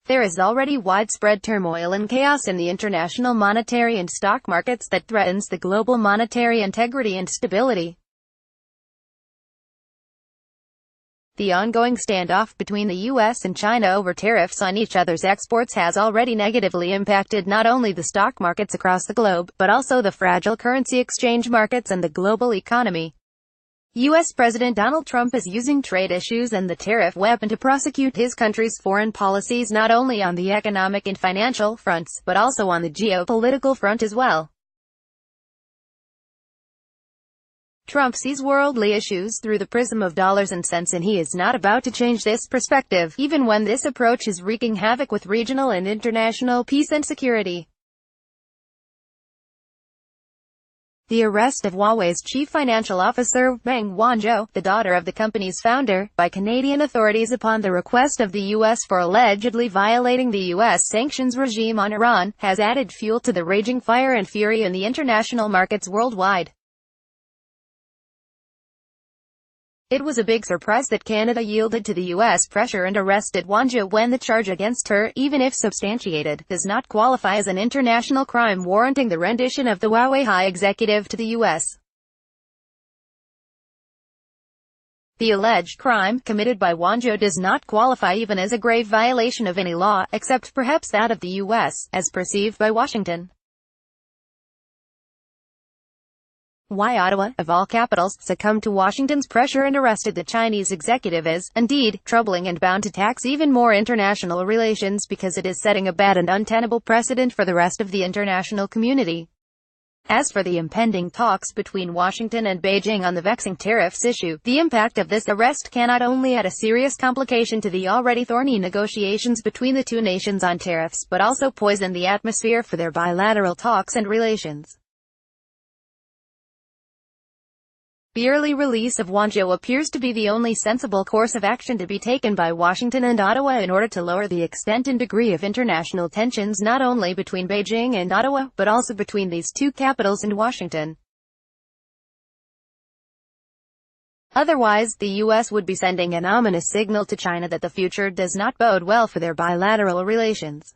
There is already widespread turmoil and chaos in the international monetary and stock markets that threatens the global monetary integrity and stability. The ongoing standoff between the U.S. and China over tariffs on each other's exports has already negatively impacted not only the stock markets across the globe, but also the fragile currency exchange markets and the global economy. U.S. President Donald Trump is using trade issues and the tariff weapon to prosecute his country's foreign policies not only on the economic and financial fronts, but also on the geopolitical front as well. Trump sees worldly issues through the prism of dollars and cents, and he is not about to change this perspective, even when this approach is wreaking havoc with regional and international peace and security. The arrest of Huawei's chief financial officer, Meng Wanzhou, the daughter of the company's founder, by Canadian authorities upon the request of the U.S. for allegedly violating the U.S. sanctions regime on Iran, has added fuel to the raging fire and fury in the international markets worldwide. It was a big surprise that Canada yielded to the U.S. pressure and arrested Wanzhou when the charge against her, even if substantiated, does not qualify as an international crime warranting the rendition of the Huawei high executive to the U.S. The alleged crime, committed by Wanzhou, does not qualify even as a grave violation of any law, except perhaps that of the U.S., as perceived by Washington. Why Ottawa, of all capitals, succumbed to Washington's pressure and arrested the Chinese executive is, indeed, troubling and bound to tax even more international relations because it is setting a bad and untenable precedent for the rest of the international community. As for the impending talks between Washington and Beijing on the vexing tariffs issue, the impact of this arrest can not only add a serious complication to the already thorny negotiations between the two nations on tariffs, but also poison the atmosphere for their bilateral talks and relations. The early release of Wanzhou appears to be the only sensible course of action to be taken by Washington and Ottawa in order to lower the extent and degree of international tensions not only between Beijing and Ottawa, but also between these two capitals and Washington. Otherwise, the U.S. would be sending an ominous signal to China that the future does not bode well for their bilateral relations.